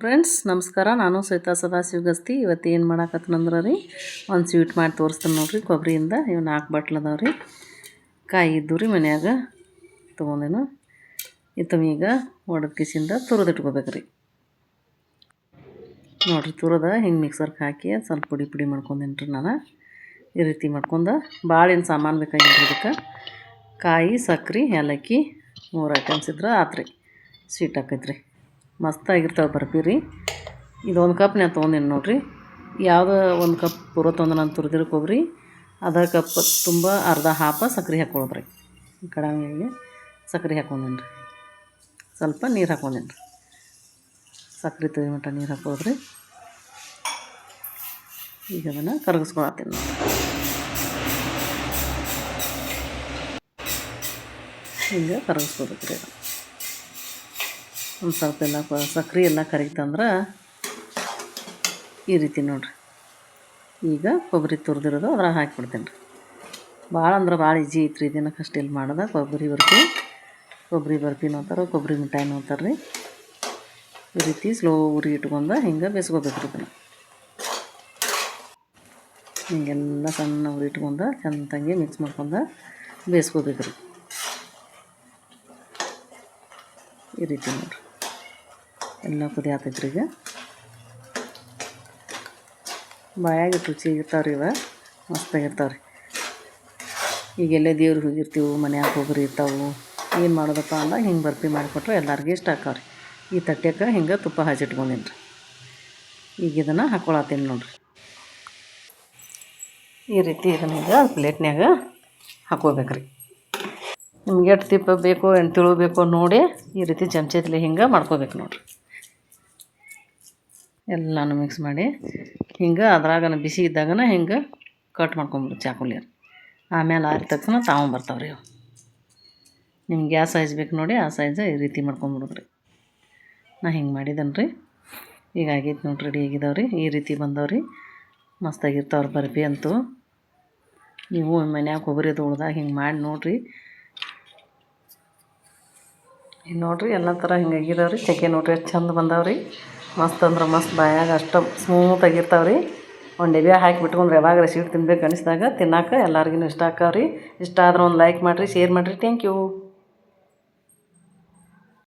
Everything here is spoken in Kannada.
ಫ್ರೆಂಡ್ಸ್ ನಮಸ್ಕಾರ. ನಾನು ಶ್ವೇತಾ ಸದಾಶಿವ ಗಸ್ತಿ. ಇವತ್ತು ಏನು ಮಾಡಾಕತ್ತನಂದ್ರೆ ರೀ ಒಂದು ಸ್ವೀಟ್ ಮಾಡಿ ತೋರಿಸ್ತೀನಿ ನೋಡ್ರಿ. ಕೊಬ್ಬರಿಯಿಂದ ಇವು 4 ಬಾಟ್ಲ್ ಅದಾವೆ ರೀ. ಕಾಯಿ ಇದ್ದು ರೀ ಮನ್ಯಾಗ ತೊಗೊಂಡೇನು. ಈಗ ಒಡೆದ ಕಿಸಿಂದ ತುರಿದಿಟ್ಕೋಬೇಕು ರೀ. ನೋಡಿರಿ ತುರದ ಹಿಂಗೆ ಮಿಕ್ಸರ್ಗೆ ಹಾಕಿ ಸ್ವಲ್ಪ ಪುಡಿ ಮಾಡ್ಕೊಂಡೇನಿ ರೀ. ನಾನು ಈ ರೀತಿ ಮಾಡ್ಕೊಂಡು ಭಾಳ ಏನು ಸಾಮಾನು ಬೇಕಾಗಿಲ್ಲ ರೀ. ಇದಕ್ಕೆ ಕಾಯಿ, ಸಕ್ರೆ, ಏಲಕ್ಕಿ 3 ಐಟಮ್ಸ್ ಇದ್ರೆ ಆತ್ರಿ. ಸ್ವೀಟ್ ಆಕೈತ್ರಿ, ಮಸ್ತಾಗಿರ್ತಾವೆ ಬರ್ಫಿ ರೀ. ಇದು 1 ಕಪ್ ನಾನು ತೊಗೊಂಡೇನಿ ನೋಡಿರಿ. ಯಾವುದೋ 1 ಕಪ್ ಪೂರ ತೊಗೊಂಡು ನಾನು ತುರಿದಿರೋ ಕೊಬ್ಬರಿ ಅರ್ಧ ಕಪ್ ತುಂಬ ಅರ್ಧ ಹಾಪ ಸಕ್ರೆ ಹಾಕ್ಕೊಳೋದ್ರಿ. ಕಡಾಯಿಗೆ ಸಕ್ರೆ ಹಾಕ್ಕೊಂಡೇನಿ ರೀ. ಸ್ವಲ್ಪ ನೀರು ಹಾಕ್ಕೊಂಡೇನಿ ರೀ. ಸಕ್ರೆ ತೊಯ್ ಮಟ್ಟ ನೀರು ಹಾಕೋದ್ರಿ. ಈಗ ಅದನ್ನು ಕರಗಿಸ್ಕೊಳತ್ತೀನಿ ನೋಡಿ. ಹಿಂಗೆ ಕರಗಿಸ್ಕೋಬೇಕು ರೀ. ಒಂದು ಸ್ವಲ್ಪ ಎಲ್ಲ ಸಕ್ರೆ ಎಲ್ಲ ಕರಗಿತಂದ್ರೆ ಈ ರೀತಿ ನೋಡಿರಿ. ಈಗ ಕೊಬ್ಬರಿ ತುರಿದಿರೋದು ಅದ್ರಾಗ ಹಾಕಿಬಿಡ್ತೀನಿ ರೀ. ಭಾಳ ಅಂದ್ರೆ ಭಾಳ ಈಜಿ ಐತ್ರಿ. ಇದನ್ನು ಕಷ್ಟ ಇಲ್ಲಿ ಮಾಡೋದ. ಕೊಬ್ಬರಿ ಬರ್ಫಿನೂ ಅಂತಾರೆ, ಕೊಬ್ಬರಿ ಮಿಠಾಯಿನೂ ಅಂತಾರೆ ರೀ. ಈ ರೀತಿ ಸ್ಲೋ ಉರಿ ಇಟ್ಕೊಂಡು ಹಿಂಗೆ ಬೇಯಿಸ್ಕೋಬೇಕು ರೀ. ಇದನ್ನು ಹಿಂಗೆಲ್ಲ ಸಣ್ಣ ಉರಿ ಇಟ್ಕೊಂಡು ಚೆಂದಂಗೆ ಮಿಕ್ಸ್ ಮಾಡ್ಕೊಂಡು ಬೇಯಿಸ್ಕೋಬೇಕು ರೀ. ಈ ರೀತಿ ನೋಡಿರಿ ಎಲ್ಲ ಕುದಿ ಆಗ್ತೈತ್ರಿ. ಈಗ ಬಾಯಾಗಿ ರುಚಿಯಾಗಿರ್ತಾವ್ರಿ. ಇವ ಮಸ್ತಾಗಿರ್ತಾವೆ ರೀ. ಈಗೆಲ್ಲೇ ದೇವ್ರಿಗೆ ಹೋಗಿರ್ತೀವಿ, ಮನ್ಯಾಗ ಕೊಬ್ಬರಿ ಇರ್ತಾವೆ, ಏನು ಮಾಡೋದಪ್ಪ ಅಂದಾಗ ಹಿಂಗೆ ಬರ್ಫಿ ಮಾಡಿಕೊಟ್ರೆ ಎಲ್ಲರಿಗೂ ಇಷ್ಟ ಆಕಾವ್ರಿ. ಈ ತಟ್ಟೆಗೆ ಹಿಂಗೆ ತುಪ್ಪ ಹಚ್ಚಿಟ್ಕೊಂಡೇನಿ ರೀ. ಈಗ ಇದನ್ನು ಹಾಕ್ಕೊಳತ್ತೀನಿ ನೋಡಿರಿ. ಈ ರೀತಿ ಇದನ್ನ ಈಗ ಪ್ಲೇಟ್ನ್ಯಾಗ ಹಾಕ್ಕೋಬೇಕ್ರಿ. ನಿಮ್ಗೆ ಎಷ್ಟು ತಿಪ್ಪ ಬೇಕೋ ಏನು ತಿಳಬೇಕು ನೋಡಿ ಈ ರೀತಿ ಚಮಚದಲ್ಲಿ ಹಿಂಗೆ ಮಾಡ್ಕೋಬೇಕು ನೋಡಿರಿ. ಎಲ್ಲನೂ ಮಿಕ್ಸ್ ಮಾಡಿ ಹಿಂಗೆ ಅದ್ರಾಗನ ಬಿಸಿ ಇದ್ದಾಗನ ಹಿಂಗೆ ಕಟ್ ಮಾಡ್ಕೊಂಬಿಡು ಚಾಕುಲಿಯರ್. ಆಮೇಲೆ ಆರಿದ ತಕ್ಷಣ ತೊಗೊಂಬರ್ತಾವ್ರಿ ಅವು. ನಿಮ್ಗೆ ಯಾವ ಸೈಜ್ ಬೇಕು ನೋಡಿ ಆ ಸೈಜ್ ಈ ರೀತಿ ಮಾಡ್ಕೊಂಬಿಡೋದ್ರಿ. ನಾ ಹಿಂಗೆ ಮಾಡಿದ್ದೇನೆ ರೀ. ಈಗ ಆಗೈತೆ ನೋಡ್ರಿ, ರೆಡಿ ಆಗಿದಾವ್ರಿ. ಈ ರೀತಿ ಬಂದವ್ರಿ, ಮಸ್ತಾಗಿರ್ತಾವ್ರಿ ಬರ್ಫಿ ಅಂತೂ. ನೀವು ಮನ್ಯಾಗ ಕೊಬ್ಬರಿ ಉಳ್ದಾಗ ಹಿಂಗೆ ಮಾಡಿ ನೋಡಿರಿ. ಈಗ ನೋಡಿರಿ ಎಲ್ಲ ಥರ ಹಿಂಗೆ ಆಗಿದಾವ್ರಿ. ಚಕ್ಕೆ ನೋಡ್ರಿ ಎಷ್ಟು ಚಂದ ಬಂದಾವ್ರಿ. ಮಸ್ತ್ ಅಂದ್ರೆ ಮಸ್ತ್, ಬಾಯಾಗ ಅಷ್ಟು ಸ್ಮೂತಾಗಿರ್ತಾವ್ರಿ. ಒಂದು ಡಬ್ಯಾಗ ಹಾಕಿ ಬಿಟ್ಕೊಂಡ್ರೆ ಯಾವಾಗ ಸ್ವೀಟ್ ತಿನ್ಬೇಕು ಅನಿಸಿದಾಗ ತಿನ್ನಾಕ ಎಲ್ಲರಿಗೂ ಇಷ್ಟ ಆಕಾವ್ರಿ. ಇಷ್ಟ ಆದ್ರೆ ಒಂದು ಲೈಕ್ ಮಾಡಿರಿ, ಶೇರ್ ಮಾಡಿರಿ. Thank you.